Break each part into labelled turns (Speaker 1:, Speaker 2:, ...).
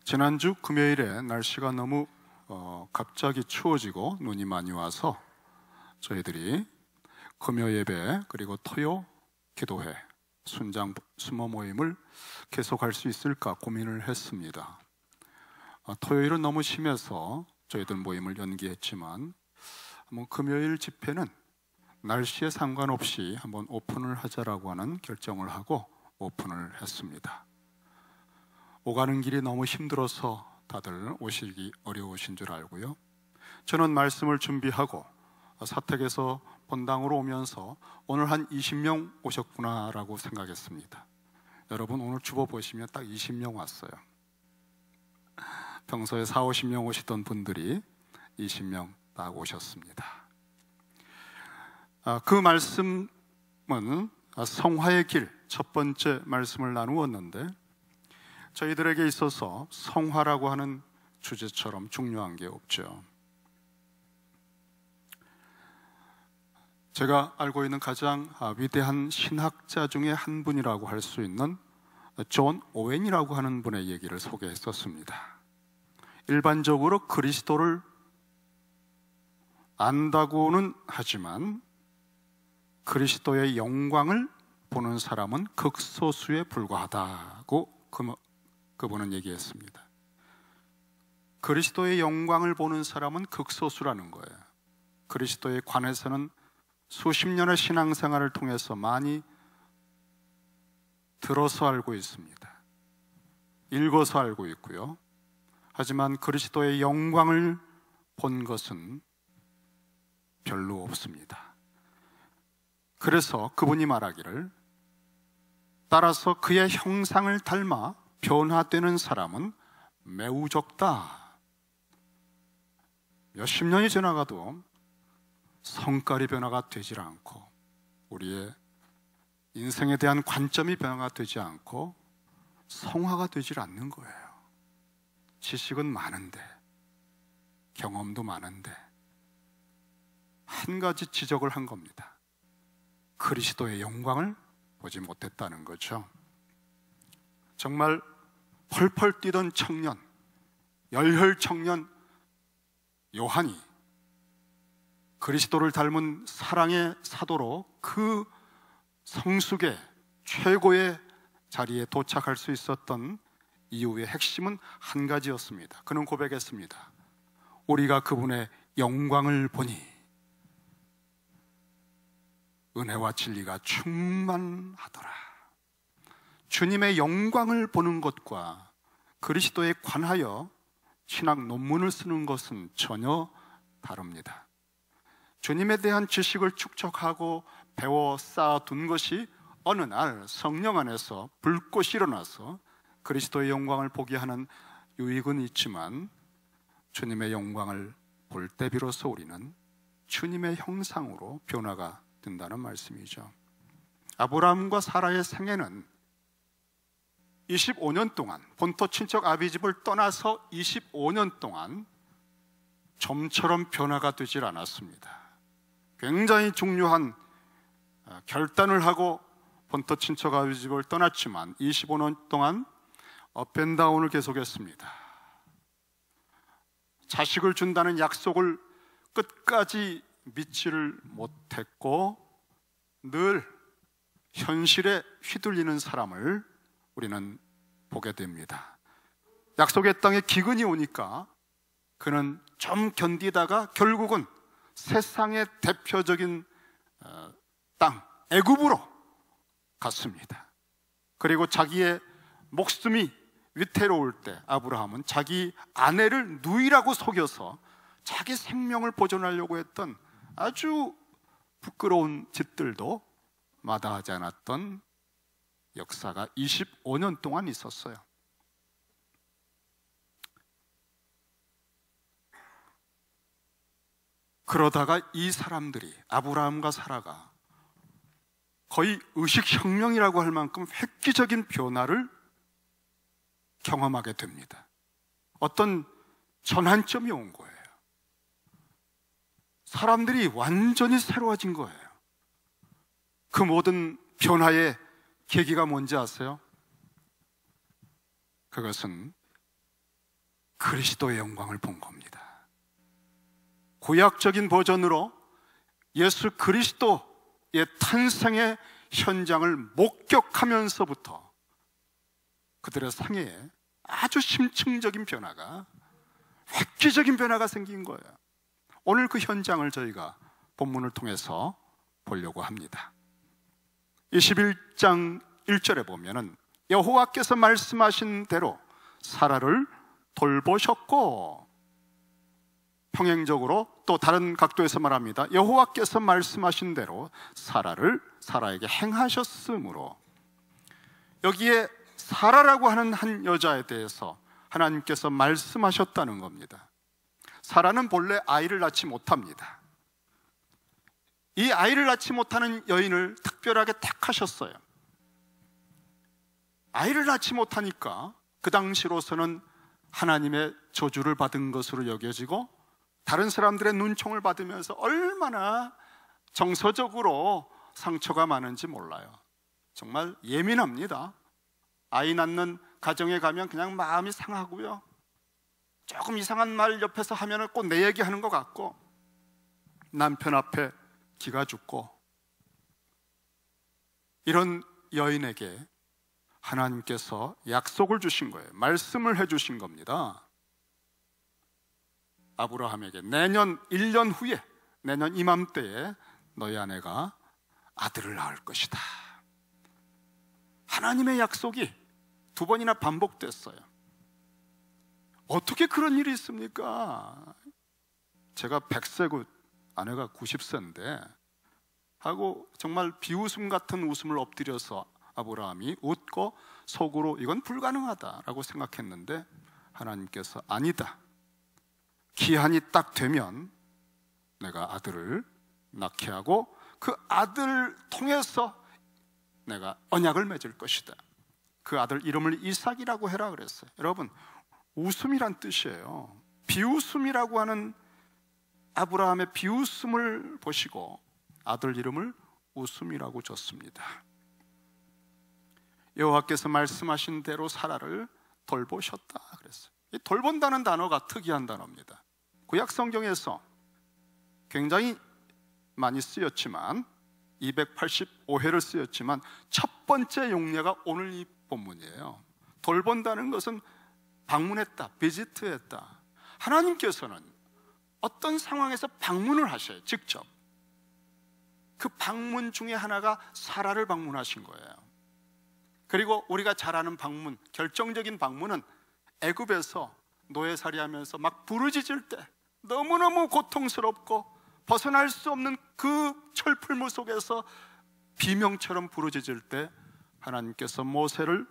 Speaker 1: 지난주 금요일에 날씨가 너무 갑자기 추워지고 눈이 많이 와서 저희들이 금요 예배 그리고 토요 기도회 순장 수모 모임을 계속할 수 있을까 고민을 했습니다. 토요일은 너무 심해서 저희들 모임을 연기했지만 금요일 집회는 날씨에 상관없이 한번 오픈을 하자라고 하는 결정을 하고 오픈을 했습니다. 오가는 길이 너무 힘들어서 다들 오시기 어려우신 줄 알고요. 저는 말씀을 준비하고 사택에서 본당으로 오면서 오늘 한 20명 오셨구나라고 생각했습니다. 여러분 오늘 주보 보시면 딱 20명 왔어요. 평소에 4, 50명 오시던 분들이 20명 딱 오셨습니다. 그 말씀은 성화의 길 첫 번째 말씀을 나누었는데 저희들에게 있어서 성화라고 하는 주제처럼 중요한 게 없죠. 제가 알고 있는 가장 위대한 신학자 중에 한 분이라고 할 수 있는 존 오웬이라고 하는 분의 얘기를 소개했었습니다. 일반적으로 그리스도를 안다고는 하지만 그리스도의 영광을 보는 사람은 극소수에 불과하다고 그분은 얘기했습니다. 그리스도의 영광을 보는 사람은 극소수라는 거예요. 그리스도에 관해서는 수십 년의 신앙생활을 통해서 많이 들어서 알고 있습니다. 읽어서 알고 있고요. 하지만 그리스도의 영광을 본 것은 별로 없습니다. 그래서 그분이 말하기를 따라서 그의 형상을 닮아 변화되는 사람은 매우 적다. 몇십 년이 지나가도 성깔이 변화가 되질 않고 우리의 인생에 대한 관점이 변화가 되지 않고 성화가 되질 않는 거예요. 지식은 많은데 경험도 많은데 한 가지 지적을 한 겁니다. 그리스도의 영광을 보지 못했다는 거죠. 정말 펄펄 뛰던 청년, 열혈 청년 요한이 그리스도를 닮은 사랑의 사도로 그 성숙의 최고의 자리에 도착할 수 있었던 이유의 핵심은 한 가지였습니다. 그는 고백했습니다. 우리가 그분의 영광을 보니 은혜와 진리가 충만하더라. 주님의 영광을 보는 것과 그리스도에 관하여 신학 논문을 쓰는 것은 전혀 다릅니다. 주님에 대한 지식을 축적하고 배워 쌓아둔 것이 어느 날 성령 안에서 불꽃이 일어나서 그리스도의 영광을 보게 하는 유익은 있지만 주님의 영광을 볼 때 비로소 우리는 주님의 형상으로 변화가 된다는 말씀이죠. 아브라함과 사라의 생애는 25년 동안 본토 친척 아비집을 떠나서 25년 동안 좀처럼 변화가 되질 않았습니다. 굉장히 중요한 결단을 하고 본토 친척 아비집을 떠났지만 25년 동안 업앤다운을 계속했습니다. 자식을 준다는 약속을 끝까지 믿지를 못했고 늘 현실에 휘둘리는 사람을 우리는 보게 됩니다. 약속의 땅에 기근이 오니까 그는 좀 견디다가 결국은 세상의 대표적인 땅 애굽으로 갔습니다. 그리고 자기의 목숨이 위태로울 때 아브라함은 자기 아내를 누이라고 속여서 자기 생명을 보존하려고 했던 아주 부끄러운 짓들도 마다하지 않았던 역사가 25년 동안 있었어요. 그러다가 이 사람들이 아브라함과 사라가 거의 의식혁명이라고 할 만큼 획기적인 변화를 경험하게 됩니다. 어떤 전환점이 온 거예요. 사람들이 완전히 새로워진 거예요. 그 모든 변화의 계기가 뭔지 아세요? 그것은 그리스도의 영광을 본 겁니다. 구약적인 버전으로 예수 그리스도의 탄생의 현장을 목격하면서부터 그들의 상해에 아주 심층적인 변화가, 획기적인 변화가 생긴 거예요. 오늘 그 현장을 저희가 본문을 통해서 보려고 합니다. 21장 1절에 보면은 여호와께서 말씀하신 대로 사라를 돌보셨고, 평행적으로 또 다른 각도에서 말합니다. 여호와께서 말씀하신 대로 사라에게 행하셨으므로, 여기에 사라라고 하는 한 여자에 대해서 하나님께서 말씀하셨다는 겁니다. 사라는 본래 아이를 낳지 못합니다. 이 아이를 낳지 못하는 여인을 특별하게 택하셨어요. 아이를 낳지 못하니까 그 당시로서는 하나님의 저주를 받은 것으로 여겨지고, 다른 사람들의 눈총을 받으면서 얼마나 정서적으로 상처가 많은지 몰라요. 정말 예민합니다. 아이 낳는 가정에 가면 그냥 마음이 상하고요, 조금 이상한 말 옆에서 하면 꼭 내 얘기하는 것 같고, 남편 앞에 기가 죽고, 이런 여인에게 하나님께서 약속을 주신 거예요. 말씀을 해주신 겁니다. 아브라함에게 내년 1년 후에, 내년 이맘때에 너희 아내가 아들을 낳을 것이다. 하나님의 약속이 2번이나 반복됐어요. 어떻게 그런 일이 있습니까? 제가 100세고 아내가 90세인데 하고 정말 비웃음 같은 웃음을 엎드려서 아브라함이 웃고 속으로 이건 불가능하다라고 생각했는데, 하나님께서 아니다, 기한이 딱 되면 내가 아들을 낳게 하고 그 아들을 통해서 내가 언약을 맺을 것이다. 그 아들 이름을 이삭이라고 해라 그랬어요. 여러분, 웃음이란 뜻이에요. 비웃음이라고 하는 아브라함의 비웃음을 보시고 아들 이름을 웃음이라고 줬습니다. 여호와께서 말씀하신 대로 사라를 돌보셨다 그랬어요. 이 돌본다는 단어가 특이한 단어입니다. 구약 성경에서 굉장히 많이 쓰였지만, 285회를 쓰였지만 첫 번째 용례가 오늘 이 본문이에요. 돌본다는 것은 방문했다, 비지트했다. 하나님께서는 어떤 상황에서 방문을 하셔요. 직접. 그 방문 중에 하나가 사라를 방문하신 거예요. 그리고 우리가 잘 아는 방문, 결정적인 방문은 애굽에서 노예살이하면서 막 부르짖을 때, 너무너무 고통스럽고 벗어날 수 없는 그 철풀물 속에서 비명처럼 부르짖을 때 하나님께서 모세를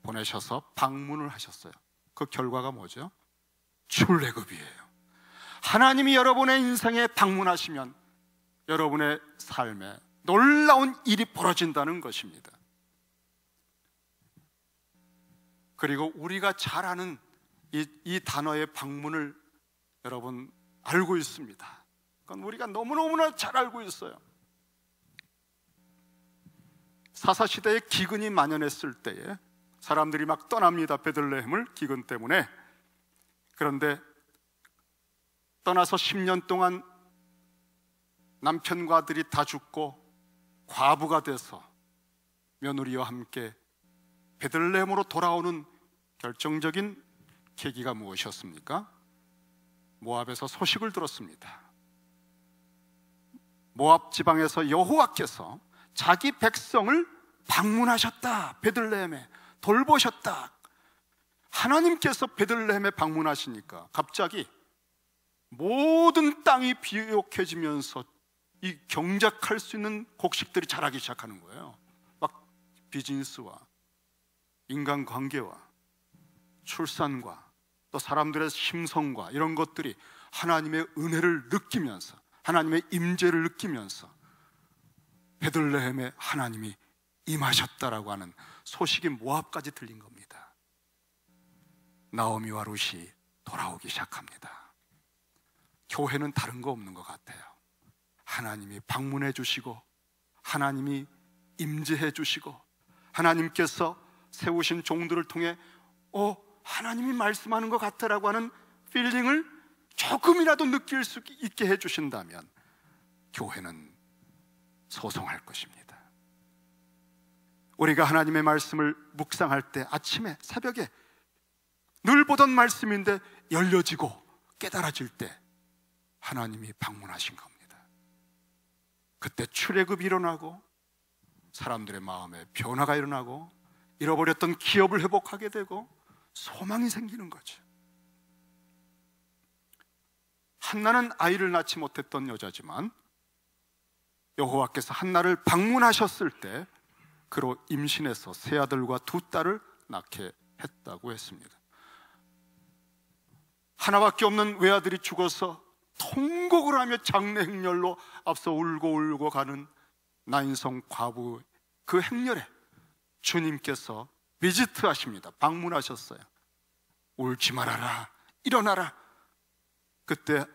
Speaker 1: 보내셔서 방문을 하셨어요. 그 결과가 뭐죠? 출애굽이에요. 하나님이 여러분의 인생에 방문하시면 여러분의 삶에 놀라운 일이 벌어진다는 것입니다. 그리고 우리가 잘 아는 이 단어의 방문을 여러분 알고 있습니다. 그건 우리가 너무너무나 잘 알고 있어요. 사사시대에 기근이 만연했을 때에 사람들이 막 떠납니다. 베들레헴을 기근 때문에. 그런데 떠나서 10년 동안 남편과 아들이 다 죽고 과부가 돼서 며느리와 함께 베들레헴으로 돌아오는 결정적인 계기가 무엇이었습니까? 모압에서 소식을 들었습니다. 모압 지방에서 여호와께서 자기 백성을 방문하셨다. 베들레헴에 돌보셨다. 하나님께서 베들레헴에 방문하시니까 갑자기 모든 땅이 비옥해지면서 이 경작할 수 있는 곡식들이 자라기 시작하는 거예요. 막 비즈니스와 인간관계와 출산과 또 사람들의 심성과 이런 것들이 하나님의 은혜를 느끼면서, 하나님의 임재를 느끼면서 베들레헴에 하나님이 임하셨다라고 하는 소식이 모압까지 들린 겁니다. 나오미와 룻이 돌아오기 시작합니다. 교회는 다른 거 없는 것 같아요. 하나님이 방문해 주시고, 하나님이 임재해 주시고, 하나님께서 세우신 종들을 통해 하나님이 말씀하는 것 같다라고 하는 필링을 조금이라도 느낄 수 있게 해주신다면 교회는 소송할 것입니다. 우리가 하나님의 말씀을 묵상할 때 아침에 새벽에 늘 보던 말씀인데 열려지고 깨달아질 때 하나님이 방문하신 겁니다. 그때 출애굽이 일어나고 사람들의 마음에 변화가 일어나고 잃어버렸던 기업을 회복하게 되고 소망이 생기는 거죠. 한나는 아이를 낳지 못했던 여자지만 여호와께서 한나를 방문하셨을 때 그로 임신해서 세 아들과 두 딸을 낳게 했다고 했습니다. 하나밖에 없는 외아들이 죽어서 통곡을 하며 장례 행렬로 앞서 울고 가는 나인성 과부, 그 행렬에 주님께서 비지트 하십니다. 방문하셨어요. 울지 말아라, 일어나라. 그때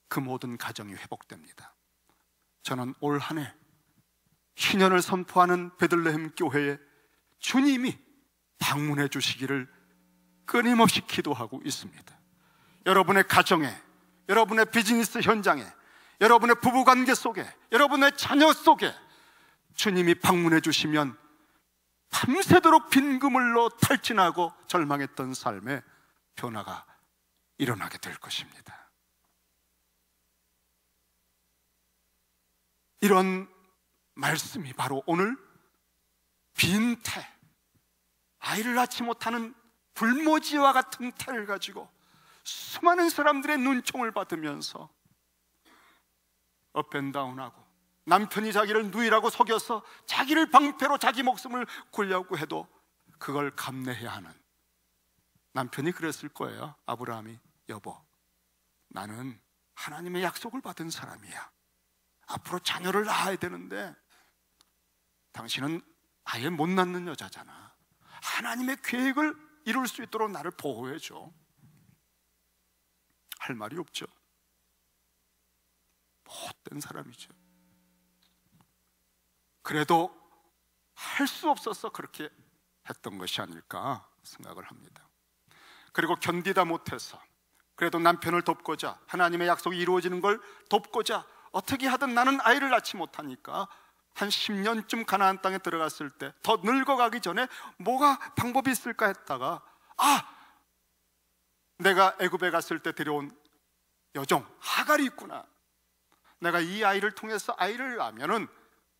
Speaker 1: 그 모든 가정이 회복됩니다. 저는 올 한 해 희년을 선포하는 베들레헴 교회에 주님이 방문해 주시기를 끊임없이 기도하고 있습니다. 여러분의 가정에, 여러분의 비즈니스 현장에, 여러분의 부부관계 속에, 여러분의 자녀 속에 주님이 방문해 주시면 밤새도록 빈 그물로 탈진하고 절망했던 삶에 변화가 일어나게 될 것입니다. 이런 말씀이 바로 오늘 빈태, 아이를 낳지 못하는 불모지와 같은 태를 가지고 수많은 사람들의 눈총을 받으면서 업앤다운하고 남편이 자기를 누이라고 속여서 자기를 방패로 자기 목숨을 구려고 해도 그걸 감내해야 하는 남편이 그랬을 거예요. 아브라함이, 여보, 나는 하나님의 약속을 받은 사람이야. 앞으로 자녀를 낳아야 되는데 당신은 아예 못 낳는 여자잖아. 하나님의 계획을 이룰 수 있도록 나를 보호해줘. 할 말이 없죠. 못된 사람이죠. 그래도 할 수 없어서 그렇게 했던 것이 아닐까 생각을 합니다. 그리고 견디다 못해서 그래도 남편을 돕고자, 하나님의 약속이 이루어지는 걸 돕고자 어떻게 하든 나는 아이를 낳지 못하니까 한 10년쯤 가나안 땅에 들어갔을 때 더 늙어가기 전에 뭐가 방법이 있을까 했다가 내가 애굽에 갔을 때 데려온 여종 하갈이 있구나. 내가 이 아이를 통해서 아이를 낳으면은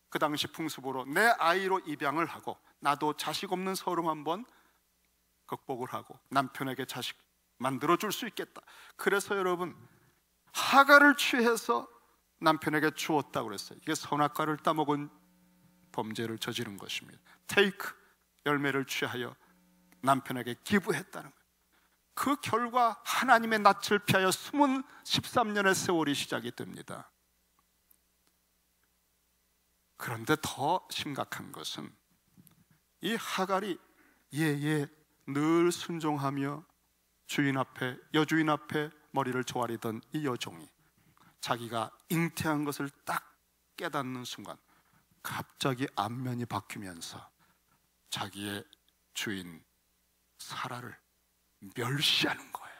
Speaker 1: 그 당시 풍습으로 내 아이로 입양을 하고 나도 자식 없는 서름 한번 극복을 하고 남편에게 자식 만들어줄 수 있겠다. 그래서 여러분, 하갈을 취해서 남편에게 주었다고 그랬어요. 이게 선악과를 따먹은 범죄를 저지른 것입니다. 테이크, 열매를 취하여 남편에게 기부했다는 거예요. 그 결과 하나님의 낯을 피하여 숨은 13년의 세월이 시작이 됩니다. 그런데 더 심각한 것은 이 하갈이 늘 순종하며 주인 앞에, 여주인 앞에 머리를 조아리던 이 여종이 자기가 잉태한 것을 딱 깨닫는 순간 갑자기 안면이 바뀌면서 자기의 주인 사라를 멸시하는 거예요.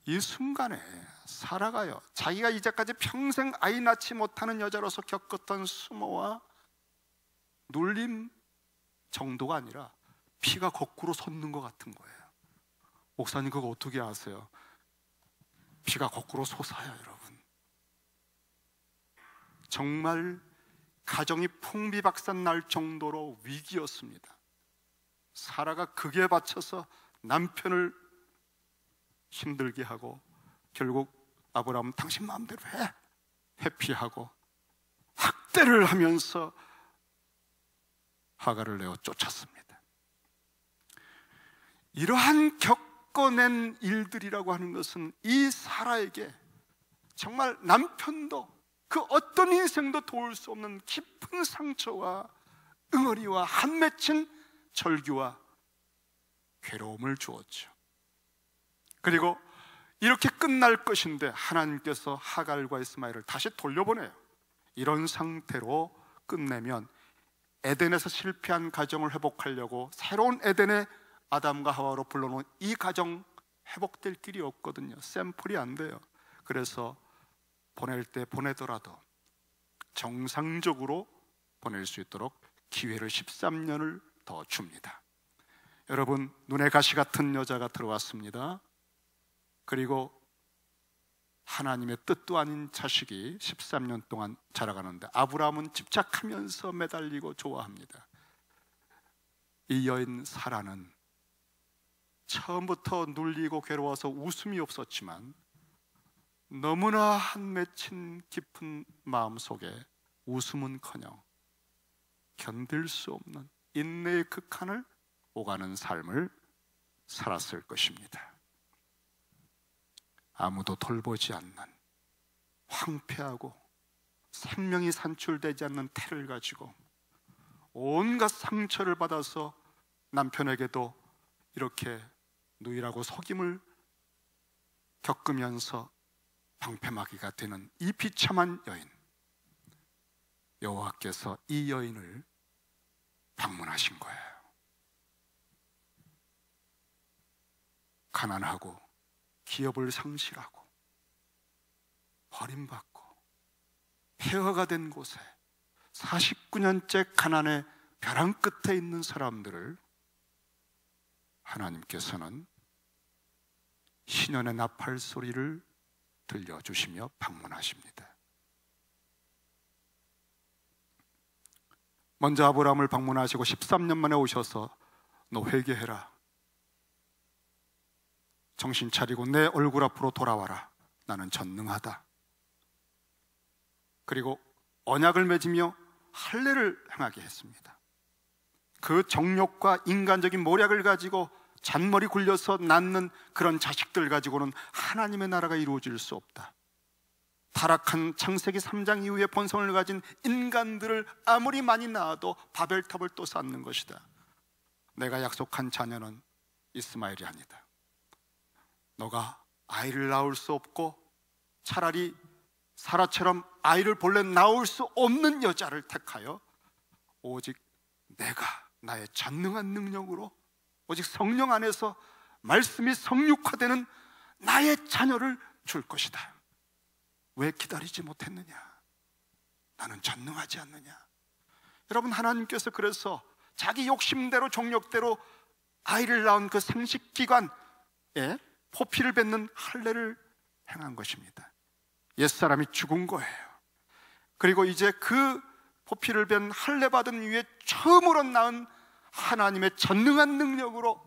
Speaker 1: 이 순간에 사라가요, 자기가 이제까지 평생 아이 낳지 못하는 여자로서 겪었던 수모와 놀림 정도가 아니라 피가 거꾸로 솟는 것 같은 거예요. 목사님, 그거 어떻게 아세요? 피가 거꾸로 솟아요, 여러분. 정말 가정이 풍비박산 날 정도로 위기였습니다. 사라가 극에 바쳐서 남편을 힘들게 하고 결국 아브라함은 당신 마음대로 해, 회피하고 학대를 하면서 하갈을 내어 쫓았습니다. 이러한 겪어낸 일들이라고 하는 것은 이 사라에게 정말 남편도 그 어떤 인생도 도울 수 없는 깊은 상처와 응어리와 한 맺힌 절규와 괴로움을 주었죠. 그리고 이렇게 끝날 것인데 하나님께서 하갈과 이스마엘을 다시 돌려보내요. 이런 상태로 끝내면 에덴에서 실패한 가정을 회복하려고 새로운 에덴의 아담과 하와로 불러놓은 이 가정 회복될 길이 없거든요. 샘플이 안 돼요. 그래서 보낼 때 보내더라도 정상적으로 보낼 수 있도록 기회를 13년을 더 줍니다. 여러분, 눈에 가시 같은 여자가 들어왔습니다. 그리고 하나님의 뜻도 아닌 자식이 13년 동안 자라가는데 아브라함은 집착하면서 매달리고 좋아합니다. 이 여인 사라는 처음부터 눌리고 괴로워서 웃음이 없었지만 너무나 한 맺힌 깊은 마음 속에 웃음은커녕 견딜 수 없는 인내의 극한을 오가는 삶을 살았을 것입니다. 아무도 돌보지 않는 황폐하고 생명이 산출되지 않는 태를 가지고 온갖 상처를 받아서 남편에게도 이렇게 누이라고 속임을 겪으면서 방패막이가 되는 이 비참한 여인, 여호와께서 이 여인을 방문하신 거예요. 가난하고 기업을 상실하고 버림받고 폐허가 된 곳에 49년째 가난의 벼랑 끝에 있는 사람들을 하나님께서는 신연의 나팔 소리를 들려주시며 방문하십니다. 먼저 아브라함을 방문하시고 13년 만에 오셔서 너 회개해라, 정신 차리고 내 얼굴 앞으로 돌아와라, 나는 전능하다. 그리고 언약을 맺으며 할례를 행하게 했습니다. 그 정욕과 인간적인 모략을 가지고 잔머리 굴려서 낳는 그런 자식들 가지고는 하나님의 나라가 이루어질 수 없다. 타락한 창세기 3장 이후에 본성을 가진 인간들을 아무리 많이 낳아도 바벨탑을 또 쌓는 것이다. 내가 약속한 자녀는 이스마엘이 아니다. 너가 아이를 낳을 수 없고 차라리 사라처럼 아이를 본래 낳을 수 없는 여자를 택하여 오직 내가 나의 전능한 능력으로 오직 성령 안에서 말씀이 성육화되는 나의 자녀를 줄 것이다. 왜 기다리지 못했느냐? 나는 전능하지 않느냐? 여러분, 하나님께서 그래서 자기 욕심대로 정욕대로 아이를 낳은 그 생식기관에 포피를 뱉는 할례를 행한 것입니다. 옛사람이 죽은 거예요. 그리고 이제 그 포피를 뱉은 할례 받은 이후에 처음으로 낳은 하나님의 전능한 능력으로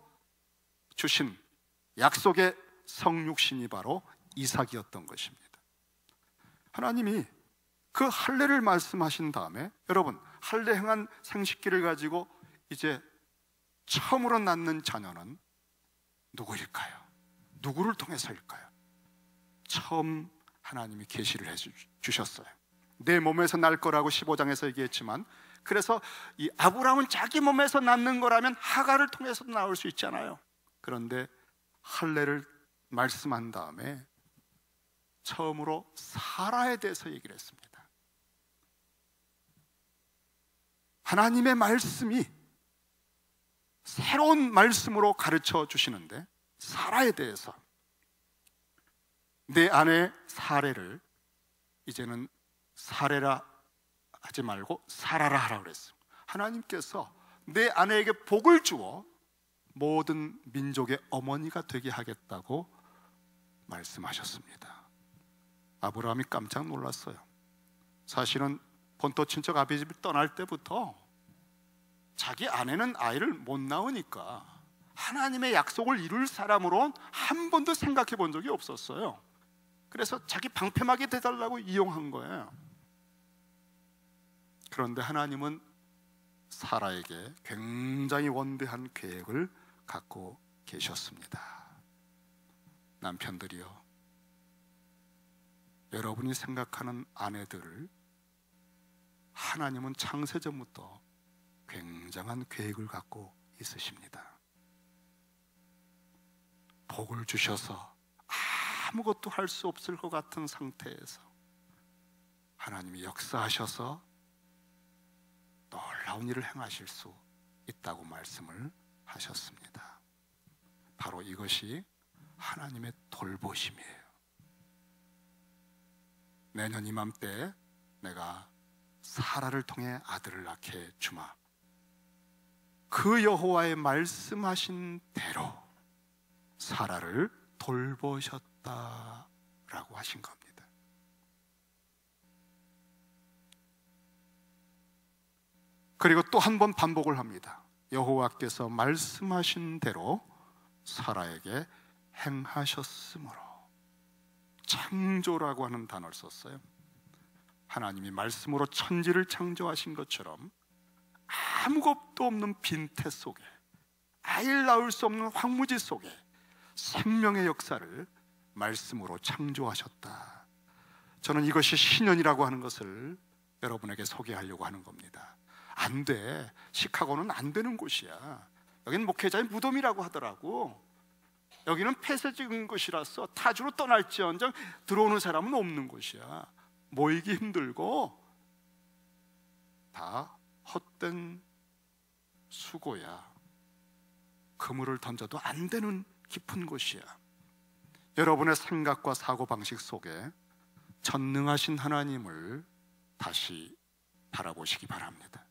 Speaker 1: 주신 약속의 성육신이 바로 이삭이었던 것입니다. 하나님이 그 할례를 말씀하신 다음에, 여러분, 할례 행한 생식기를 가지고 이제 처음으로 낳는 자녀는 누구일까요? 누구를 통해서일까요? 처음 하나님이 계시를 해주셨어요. 내 몸에서 날 거라고 15장에서 얘기했지만, 그래서 이 아브라함은 자기 몸에서 낳는 거라면 하갈을 통해서도 나올 수 있잖아요. 그런데 할례를 말씀한 다음에 처음으로 사라에 대해서 얘기를 했습니다. 하나님의 말씀이 새로운 말씀으로 가르쳐 주시는데, 사라에 대해서 내 아내 사레를 이제는 사레라 하지 말고 사라라 하라고 그랬어요. 하나님께서 내 아내에게 복을 주어 모든 민족의 어머니가 되게 하겠다고 말씀하셨습니다. 아브라함이 깜짝 놀랐어요. 사실은 본토 친척 아비집을 떠날 때부터 자기 아내는 아이를 못 낳으니까 하나님의 약속을 이룰 사람으로 한 번도 생각해 본 적이 없었어요. 그래서 자기 방패막이 되달라고 이용한 거예요. 그런데 하나님은 사라에게 굉장히 원대한 계획을 갖고 계셨습니다. 남편들이요, 여러분이 생각하는 아내들을 하나님은 창세전부터 굉장한 계획을 갖고 있으십니다. 복을 주셔서 아무것도 할 수 없을 것 같은 상태에서 하나님이 역사하셔서 놀라운 일을 행하실 수 있다고 말씀을 하셨습니다. 바로 이것이 하나님의 돌보심이에요. 내년 이맘때 내가 사라를 통해 아들을 낳게 주마. 그 여호와의 말씀하신 대로 사라를 돌보셨다라고 하신 겁니다. 그리고 또 한 번 반복을 합니다. 여호와께서 말씀하신 대로 사라에게 행하셨으므로. 창조라고 하는 단어를 썼어요. 하나님이 말씀으로 천지를 창조하신 것처럼 아무것도 없는 빈태 속에, 아이를 낳을 수 없는 황무지 속에 생명의 역사를 말씀으로 창조하셨다. 저는 이것이 신년이라고 하는 것을 여러분에게 소개하려고 하는 겁니다. 안 돼. 시카고는 안 되는 곳이야. 여기는 목회자의 무덤이라고 하더라고. 여기는 폐쇄적인 곳이라서 타주로 떠날지언정 들어오는 사람은 없는 곳이야. 모이기 힘들고 다 헛된 수고야. 그물을 던져도 안 되는 깊은 곳이야. 여러분의 생각과 사고방식 속에 전능하신 하나님을 다시 바라보시기 바랍니다.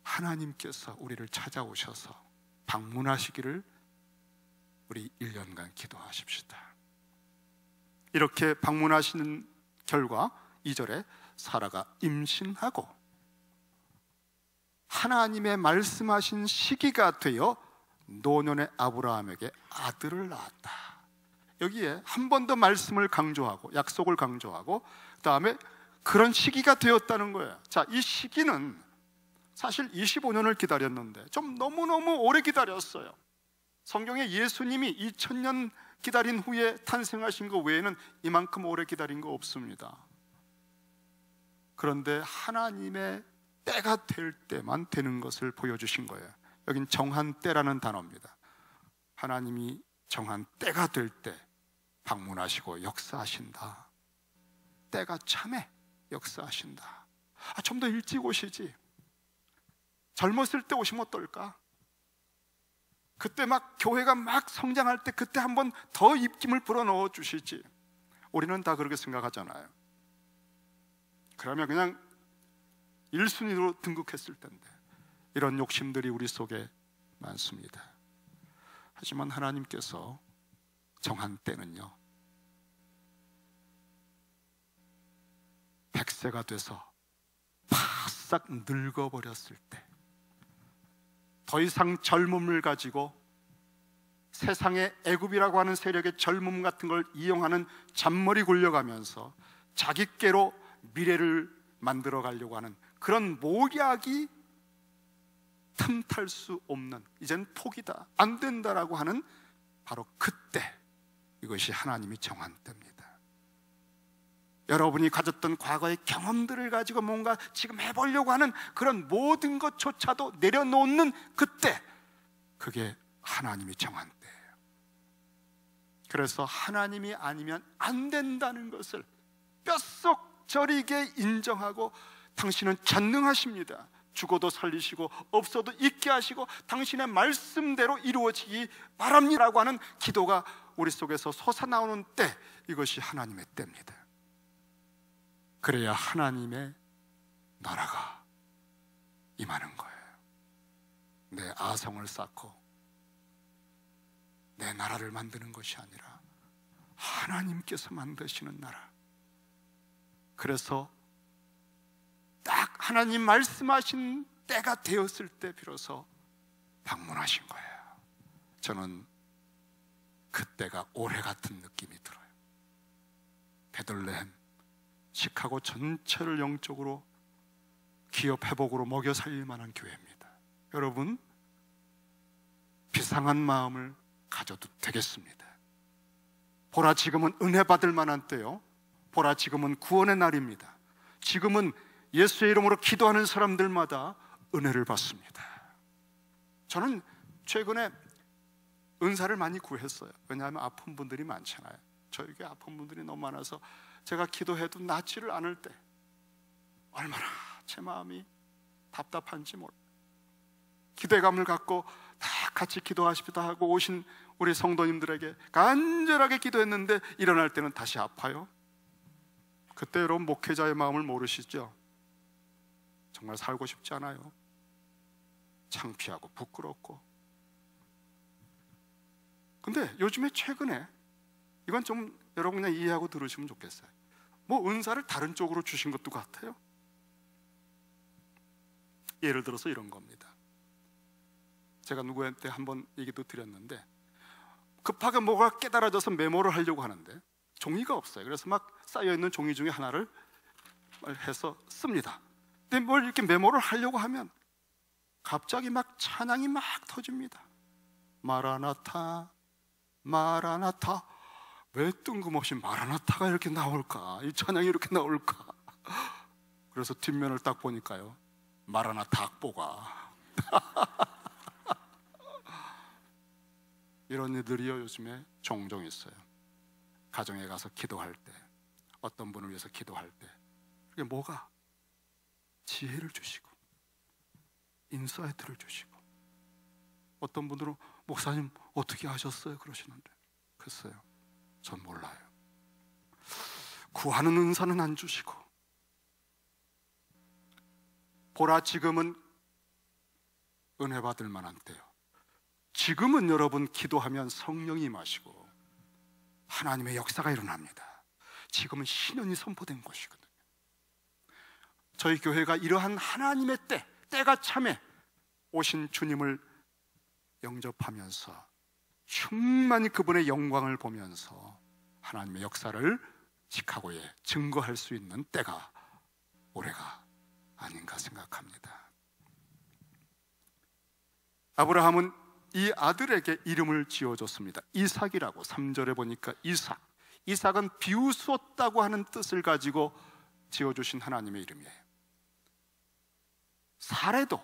Speaker 1: 하나님께서 우리를 찾아오셔서 방문하시기를 우리 1년간 기도하십시다. 이렇게 방문하시는 결과 2절에 사라가 임신하고 하나님의 말씀하신 시기가 되어 노년의 아브라함에게 아들을 낳았다. 여기에 한 번 더 말씀을 강조하고 약속을 강조하고 그 다음에 그런 시기가 되었다는 거예요. 자, 이 시기는 사실 25년을 기다렸는데 좀 너무너무 오래 기다렸어요. 성경에 예수님이 2000년 기다린 후에 탄생하신 것 외에는 이만큼 오래 기다린 거 없습니다. 그런데 하나님의 때가 될 때만 되는 것을 보여주신 거예요. 여긴 정한 때라는 단어입니다. 하나님이 정한 때가 될 때 방문하시고 역사하신다. 때가 참에 역사하신다. 좀 더 일찍 오시지. 젊었을 때 오시면 어떨까? 그때 막 교회가 막 성장할 때 그때 한번 더 입김을 불어넣어 주시지. 우리는 다 그렇게 생각하잖아요. 그러면 그냥 1순위로 등극했을 텐데. 이런 욕심들이 우리 속에 많습니다. 하지만 하나님께서 정한 때는요 100세가 돼서 바싹 늙어버렸을 때, 더 이상 젊음을 가지고 세상의 애굽이라고 하는 세력의 젊음 같은 걸 이용하는 잔머리 굴려가면서 자기께로 미래를 만들어 가려고 하는 그런 모략이 틈탈 수 없는, 이젠 포기다, 안 된다라고 하는 바로 그때, 이것이 하나님이 정한 때입니다. 여러분이 가졌던 과거의 경험들을 가지고 뭔가 지금 해보려고 하는 그런 모든 것조차도 내려놓는 그때, 그게 하나님이 정한 때예요. 그래서 하나님이 아니면 안 된다는 것을 뼛속 저리게 인정하고, 당신은 전능하십니다. 죽어도 살리시고 없어도 있게 하시고 당신의 말씀대로 이루어지기 바랍니다라고 하는 기도가 우리 속에서 솟아나오는 때, 이것이 하나님의 때입니다. 그래야 하나님의 나라가 임하는 거예요. 내 아성을 쌓고 내 나라를 만드는 것이 아니라 하나님께서 만드시는 나라. 그래서 딱 하나님 말씀하신 때가 되었을 때 비로소 방문하신 거예요. 저는 그때가 올해 같은 느낌이 들어요. 베들레헴, 시카고 전체를 영적으로 기업 회복으로 먹여 살릴 만한 교회입니다. 여러분, 비상한 마음을 가져도 되겠습니다. 보라, 지금은 은혜 받을 만한 때요. 보라, 지금은 구원의 날입니다. 지금은 예수의 이름으로 기도하는 사람들마다 은혜를 받습니다. 저는 최근에 은사를 많이 구했어요. 왜냐하면 아픈 분들이 많잖아요. 저에게 아픈 분들이 너무 많아서 제가 기도해도 낫지를 않을 때 얼마나 제 마음이 답답한지 몰라요. 기대감을 갖고 다 같이 기도하십시다 하고 오신 우리 성도님들에게 간절하게 기도했는데 일어날 때는 다시 아파요. 그때 여러분 목회자의 마음을 모르시죠? 정말 살고 싶지 않아요. 창피하고 부끄럽고. 근데 요즘에 최근에 이건 좀 여러분 그냥 이해하고 들으시면 좋겠어요. 뭐 은사를 다른 쪽으로 주신 것도 같아요. 예를 들어서 이런 겁니다. 제가 누구한테 한번 얘기도 드렸는데, 급하게 뭐가 깨달아져서 메모를 하려고 하는데 종이가 없어요. 그래서 막 쌓여있는 종이 중에 하나를 해서 씁니다. 근데 뭘 이렇게 메모를 하려고 하면 갑자기 막 찬양이 막 터집니다. 마라나타 마라나타. 왜 뜬금없이 마라나타가 이렇게 나올까? 이 찬양이 이렇게 나올까? 그래서 뒷면을 딱 보니까요, 마라나타 악보가 이런 일들이요 요즘에 종종 있어요. 가정에 가서 기도할 때, 어떤 분을 위해서 기도할 때 그게 뭐가? 지혜를 주시고 인사이트를 주시고, 어떤 분들은 목사님 어떻게 하셨어요? 그러시는데 글쎄요, 전 몰라요. 구하는 은사는 안 주시고, 보라 지금은 은혜 받을 만한 때요. 지금은 여러분 기도하면 성령이 임하시고 하나님의 역사가 일어납니다. 지금은 신원이 선포된 것이거든요. 저희 교회가 이러한 하나님의 때가 참에 오신 주님을 영접하면서 충만히 그분의 영광을 보면서 하나님의 역사를 시카고에 증거할 수 있는 때가 올해가 아닌가 생각합니다. 아브라함은 이 아들에게 이름을 지어줬습니다. 이삭이라고. 3절에 보니까 이삭은 비웃었다고 하는 뜻을 가지고 지어주신 하나님의 이름이에요. 사례도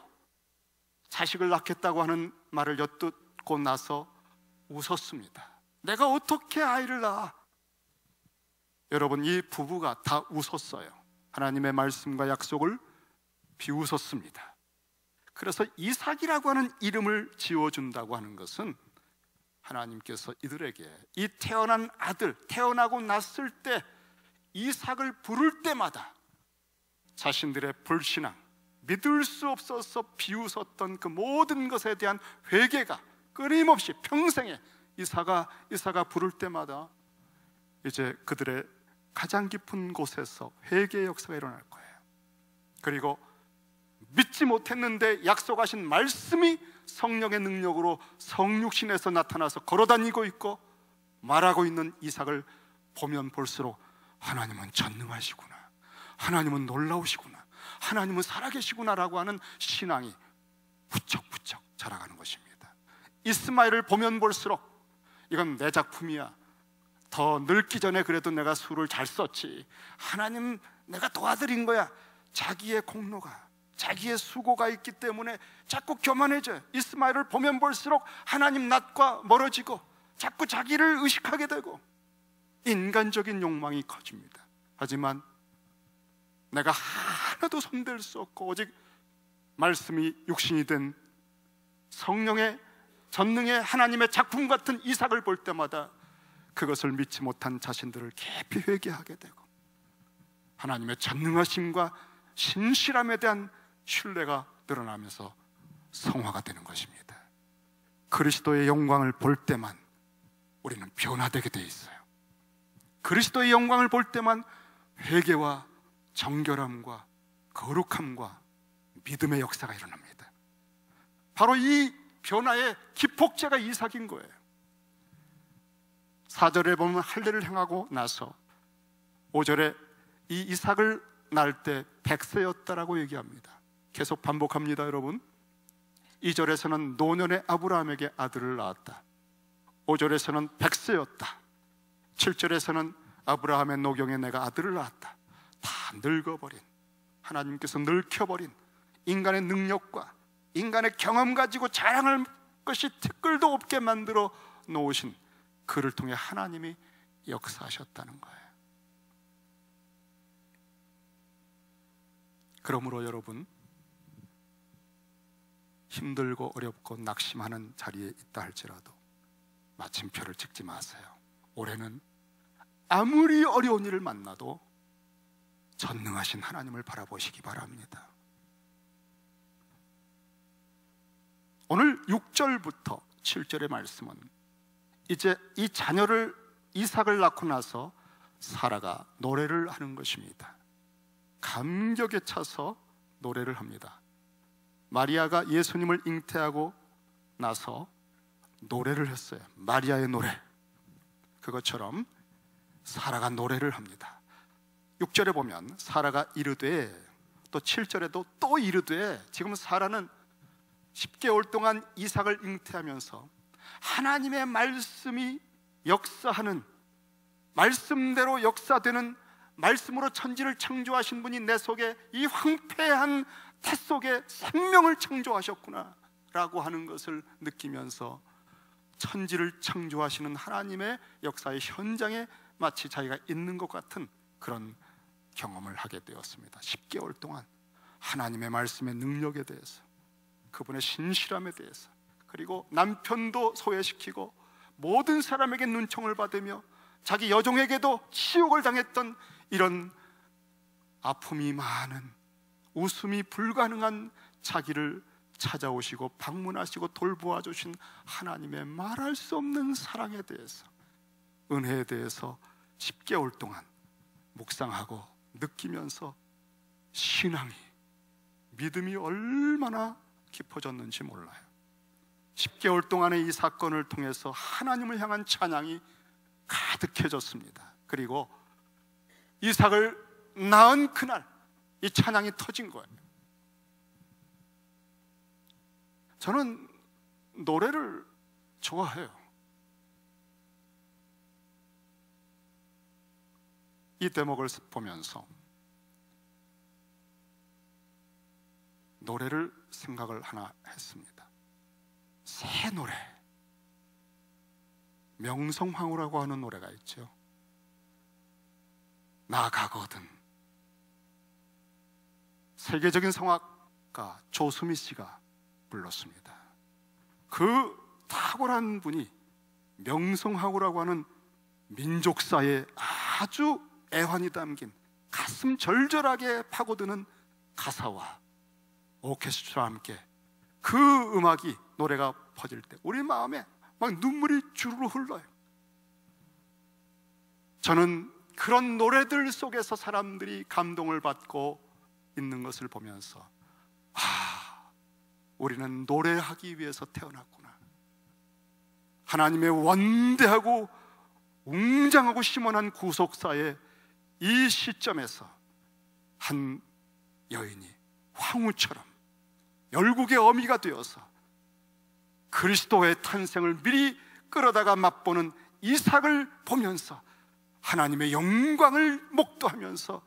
Speaker 1: 자식을 낳겠다고 하는 말을 엿듣고 나서 웃었습니다. 내가 어떻게 아이를 낳아? 여러분, 이 부부가 다 웃었어요. 하나님의 말씀과 약속을 비웃었습니다. 그래서 이삭이라고 하는 이름을 지어준다고 하는 것은 하나님께서 이들에게 이 태어난 아들, 태어나고 났을 때 이삭을 부를 때마다 자신들의 불신앙, 믿을 수 없어서 비웃었던 그 모든 것에 대한 회개가 끊임없이 평생에 이삭아 부를 때마다 이제 그들의 가장 깊은 곳에서 회개의 역사가 일어날 거예요. 그리고 믿지 못했는데 약속하신 말씀이 성령의 능력으로 성육신에서 나타나서 걸어다니고 있고 말하고 있는 이삭을 보면 볼수록 하나님은 전능하시구나, 하나님은 놀라우시구나, 하나님은 살아계시구나라고 하는 신앙이 부쩍부쩍 자라가는 것입니다. 이스마엘을 보면 볼수록 이건 내 작품이야, 더 늙기 전에 그래도 내가 술을 잘 썼지, 하나님 내가 도와드린 거야. 자기의 공로가, 자기의 수고가 있기 때문에 자꾸 교만해져요. 이스마엘을 보면 볼수록 하나님 낯과 멀어지고 자꾸 자기를 의식하게 되고 인간적인 욕망이 커집니다. 하지만 내가 하나도 손댈 수 없고 오직 말씀이 육신이 된 성령의 전능의 하나님의 작품 같은 이삭을 볼 때마다 그것을 믿지 못한 자신들을 깊이 회개하게 되고 하나님의 전능하심과 신실함에 대한 신뢰가 늘어나면서 성화가 되는 것입니다. 그리스도의 영광을 볼 때만 우리는 변화되게 돼 있어요. 그리스도의 영광을 볼 때만 회개와 정결함과 거룩함과 믿음의 역사가 일어납니다. 바로 이 변화의 기폭제가 이삭인 거예요. 4절에 보면 할례를 행하고 나서 5절에 이 이삭을 낳을 때 100세였다라고 얘기합니다. 계속 반복합니다, 여러분. 2절에서는 노년의 아브라함에게 아들을 낳았다. 5절에서는 100세였다. 7절에서는 아브라함의 노경에 내가 아들을 낳았다. 다 늙어버린, 하나님께서 늙혀버린 인간의 능력과 인간의 경험 가지고 자랑할 것이 티끌도 없게 만들어 놓으신 그를 통해 하나님이 역사하셨다는 거예요. 그러므로 여러분, 힘들고 어렵고 낙심하는 자리에 있다 할지라도 마침표를 찍지 마세요. 올해는 아무리 어려운 일을 만나도 전능하신 하나님을 바라보시기 바랍니다. 오늘 6절부터 7절의 말씀은 이제 이 자녀를 이삭을 낳고 나서 사라가 노래를 하는 것입니다. 감격에 차서 노래를 합니다. 마리아가 예수님을 잉태하고 나서 노래를 했어요. 마리아의 노래. 그것처럼 사라가 노래를 합니다. 6절에 보면 사라가 이르되, 또 7절에도 또 이르되, 지금 사라는 10개월 동안 이삭을 잉태하면서 하나님의 말씀이 역사하는, 말씀대로 역사되는, 말씀으로 천지를 창조하신 분이 내 속에 이 황폐한 태 속에 생명을 창조하셨구나 라고 하는 것을 느끼면서 천지를 창조하시는 하나님의 역사의 현장에 마치 자기가 있는 것 같은 그런 경험을 하게 되었습니다. 10개월 동안 하나님의 말씀의 능력에 대해서, 그분의 신실함에 대해서, 그리고 남편도 소외시키고 모든 사람에게 눈총을 받으며 자기 여종에게도 치욕을 당했던 이런 아픔이 많은, 웃음이 불가능한 자기를 찾아오시고 방문하시고 돌보아 주신 하나님의 말할 수 없는 사랑에 대해서, 은혜에 대해서 10개월 동안 묵상하고 느끼면서 신앙이, 믿음이 얼마나 깊어졌는지 몰라요. 10개월 동안의 이 사건을 통해서 하나님을 향한 찬양이 가득해졌습니다. 그리고 이삭을 낳은 그날 이 찬양이 터진 거예요. 저는 노래를 좋아해요. 이 대목을 보면서 노래를 생각을 하나 했습니다. 새 노래, 명성황후라고 하는 노래가 있죠. 나가거든. 세계적인 성악가 조수미 씨가 불렀습니다. 그 탁월한 분이 명성황후라고 하는 민족사에 아주 애환이 담긴 가슴 절절하게 파고드는 가사와 오케스트라와 함께 그 음악이, 노래가 퍼질 때 우리 마음에 막 눈물이 주르르 흘러요. 저는 그런 노래들 속에서 사람들이 감동을 받고 있는 것을 보면서 우리는 노래하기 위해서 태어났구나. 하나님의 원대하고 웅장하고 시원한 구속사의 이 시점에서 한 여인이 황후처럼 열국의 어미가 되어서 그리스도의 탄생을 미리 끌어다가 맛보는 이삭을 보면서 하나님의 영광을 목도하면서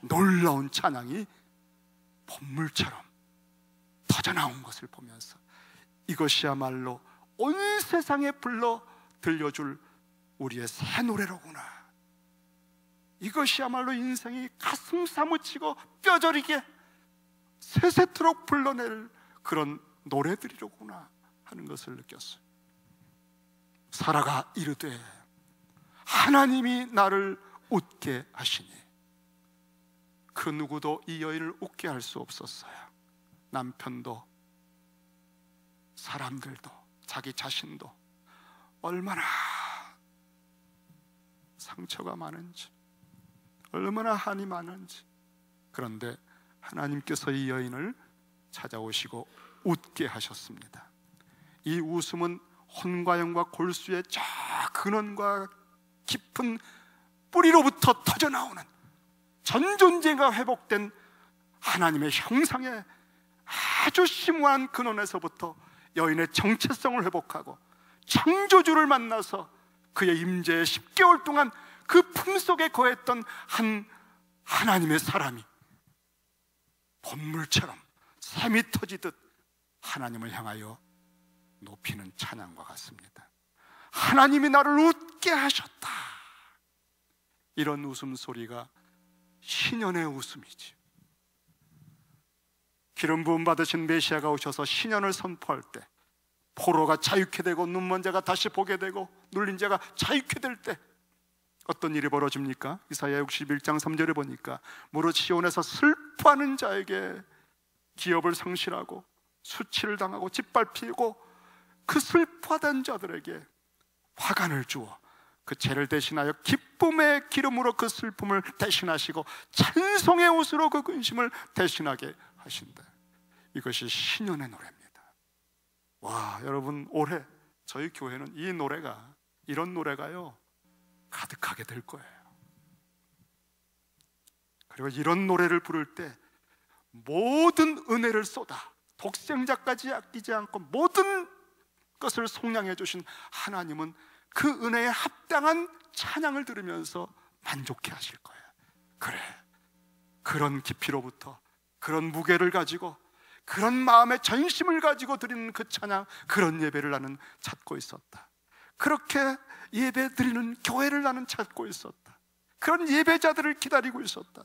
Speaker 1: 놀라운 찬양이 봇물처럼 터져나온 것을 보면서 이것이야말로 온 세상에 불러 들려줄 우리의 새 노래로구나. 이것이야말로 인생이 가슴 사무치고 뼈저리게 세세토록 불러낼 그런 노래들이로구나 하는 것을 느꼈어요. 사라가 이르되 하나님이 나를 웃게 하시니, 그 누구도 이 여인을 웃게 할 수 없었어요. 남편도, 사람들도, 자기 자신도 얼마나 상처가 많은지, 얼마나 한이 많은지. 그런데 하나님께서 이 여인을 찾아오시고 웃게 하셨습니다. 이 웃음은 혼과영과 골수의 저 근원과 깊은 뿌리로부터 터져나오는, 전 존재가 회복된 하나님의 형상의 아주 심오한 근원에서부터 여인의 정체성을 회복하고 창조주를 만나서 그의 임재에 10개월 동안 그 품속에 거했던 한 하나님의 사람이 봇물처럼 샘이 터지듯 하나님을 향하여 높이는 찬양과 같습니다. 하나님이 나를 웃게 하셨다. 이런 웃음소리가 신연의 웃음이지. 기름 부음 받으신 메시아가 오셔서 신년을 선포할 때, 포로가 자유케 되고 눈먼 자가 다시 보게 되고 눌린 자가 자유케 될 때 어떤 일이 벌어집니까? 이사야 61장 3절에 보니까 무릇 시온에서 슬퍼하는 자에게 기업을 상실하고 수치를 당하고 짓밟히고 그 슬퍼하던 자들에게 화관을 주어 그 죄를 대신하여 기쁨의 기름으로 그 슬픔을 대신하시고 찬송의 옷으로 그 근심을 대신하게 하신다. 이것이 신년의 노래입니다. 와, 여러분, 올해 저희 교회는 이 노래가, 이런 노래가요 가득하게 될 거예요. 그리고 이런 노래를 부를 때 모든 은혜를 쏟아 독생자까지 아끼지 않고 모든 것을 속량해 주신 하나님은 그 은혜에 합당한 찬양을 들으면서 만족해 하실 거예요. 그래, 그런 깊이로부터 그런 무게를 가지고 그런 마음의 전심을 가지고 드리는 그 찬양, 그런 예배를 나는 찾고 있었다. 그렇게 예배 드리는 교회를 나는 찾고 있었다. 그런 예배자들을 기다리고 있었다.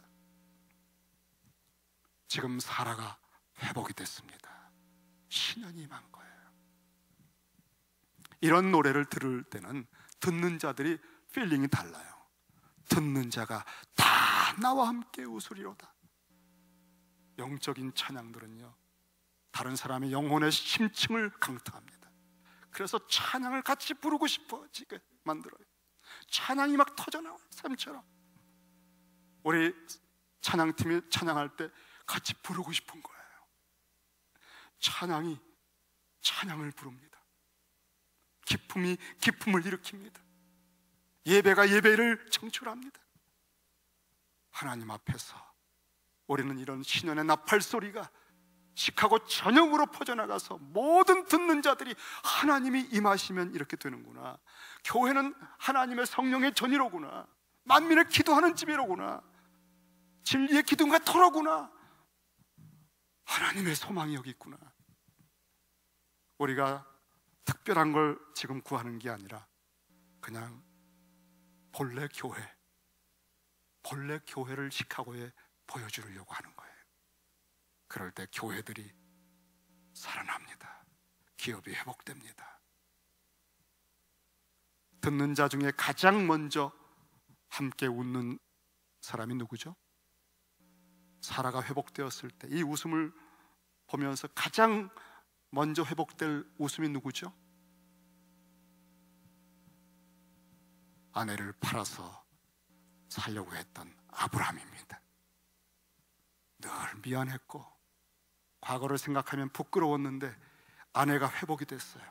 Speaker 1: 지금 사라가 회복이 됐습니다. 신년이 임한 거예요. 이런 노래를 들을 때는 듣는 자들이 필링이 달라요. 듣는 자가 다 나와 함께 웃으리로다. 영적인 찬양들은요 다른 사람의 영혼의 심층을 강타합니다. 그래서 찬양을 같이 부르고 싶어지게 만들어요. 찬양이 막 터져나와요. 샘처럼. 우리 찬양팀이 찬양할 때 같이 부르고 싶은 거예요. 찬양이 찬양을 부릅니다. 기쁨이 기쁨을 일으킵니다. 예배가 예배를 청출합니다. 하나님 앞에서 우리는 이런 신년의 나팔 소리가 시카고 전역으로 퍼져나가서 모든 듣는 자들이 하나님이 임하시면 이렇게 되는구나. 교회는 하나님의 성령의 전이로구나. 만민을 기도하는 집이로구나. 진리의 기둥과 터로구나. 하나님의 소망이 여기 있구나. 우리가 특별한 걸 지금 구하는 게 아니라 그냥 본래 교회를 시카고에 보여주려고 하는 거예요. 그럴 때 교회들이 살아납니다. 기업이 회복됩니다. 듣는 자 중에 가장 먼저 함께 웃는 사람이 누구죠? 사라가 회복되었을 때 이 웃음을 보면서 가장 먼저 회복될 웃음이 누구죠? 아내를 팔아서 살려고 했던 아브라함입니다. 늘 미안했고 과거를 생각하면 부끄러웠는데 아내가 회복이 됐어요.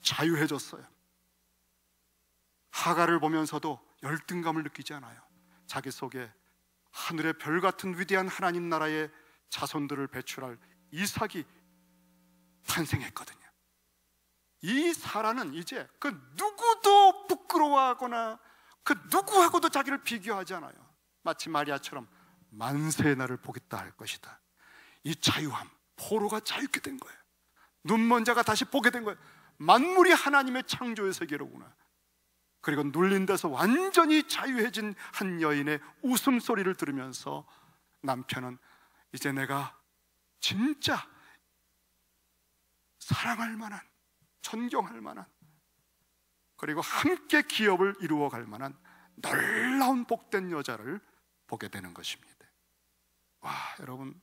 Speaker 1: 자유해졌어요. 하가를 보면서도 열등감을 느끼지 않아요. 자기 속에 하늘의 별 같은 위대한 하나님 나라의 자손들을 배출할 이삭이 탄생했거든요. 이 사라는 이제 그 누구도 부끄러워하거나 그 누구하고도 자기를 비교하지 않아요. 마치 마리아처럼 만세의 날을 보겠다 할 것이다. 이 자유함, 포로가 자유케 된 거예요. 눈먼 자가 다시 보게 된 거예요. 만물이 하나님의 창조의 세계로구나. 그리고 눌린 데서 완전히 자유해진 한 여인의 웃음소리를 들으면서 남편은 이제 내가 진짜 사랑할 만한, 존경할 만한, 그리고 함께 기업을 이루어갈 만한 놀라운 복된 여자를 보게 되는 것입니다. 와, 여러분,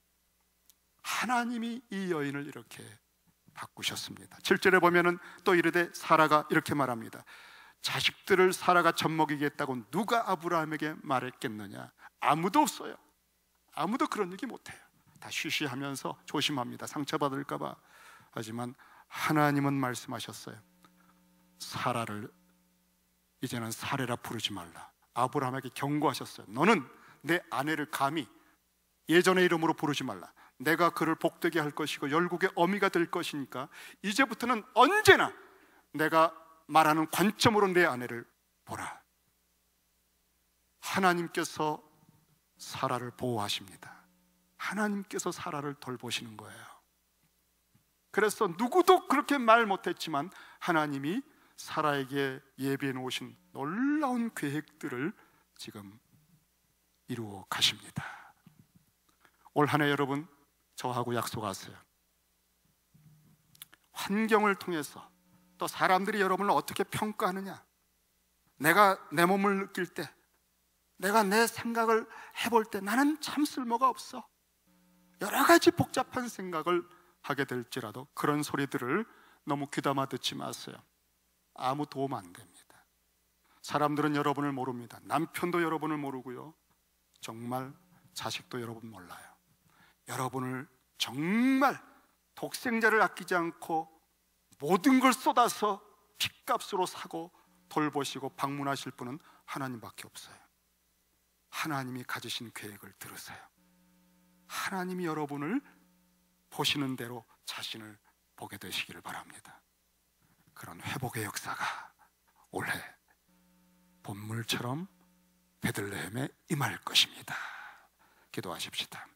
Speaker 1: 하나님이 이 여인을 이렇게 바꾸셨습니다. 7절에 보면은 또 이르되 사라가 이렇게 말합니다. 자식들을 사라가 젖먹이겠다고 누가 아브라함에게 말했겠느냐? 아무도 없어요. 아무도 그런 얘기 못해요. 다 쉬쉬하면서 조심합니다. 상처받을까 봐. 하지만 하나님은 말씀하셨어요. 사라를 이제는 사레라 부르지 말라. 아브라함에게 경고하셨어요. 너는 내 아내를 감히 예전의 이름으로 부르지 말라. 내가 그를 복되게 할 것이고 열국의 어미가 될 것이니까 이제부터는 언제나 내가 말하는 관점으로 내 아내를 보라. 하나님께서 사라를 보호하십니다. 하나님께서 사라를 돌보시는 거예요. 그래서 누구도 그렇게 말 못했지만 하나님이 사라에게 예비해 놓으신 놀라운 계획들을 지금 이루어 가십니다. 올 한 해 여러분, 저하고 약속하세요. 환경을 통해서 또 사람들이 여러분을 어떻게 평가하느냐, 내가 내 몸을 느낄 때, 내가 내 생각을 해볼 때 나는 참 쓸모가 없어, 여러 가지 복잡한 생각을 하게 될지라도 그런 소리들을 너무 귀담아 듣지 마세요. 아무 도움 안 됩니다. 사람들은 여러분을 모릅니다. 남편도 여러분을 모르고요, 정말 자식도 여러분 몰라요. 여러분을 정말 독생자를 아끼지 않고 모든 걸 쏟아서 핏값으로 사고 돌보시고 방문하실 분은 하나님밖에 없어요. 하나님이 가지신 계획을 들으세요. 하나님이 여러분을 보시는 대로 자신을 보게 되시기를 바랍니다. 그런 회복의 역사가 올해 본물처럼 베들레헴에 임할 것입니다. 기도하십시다.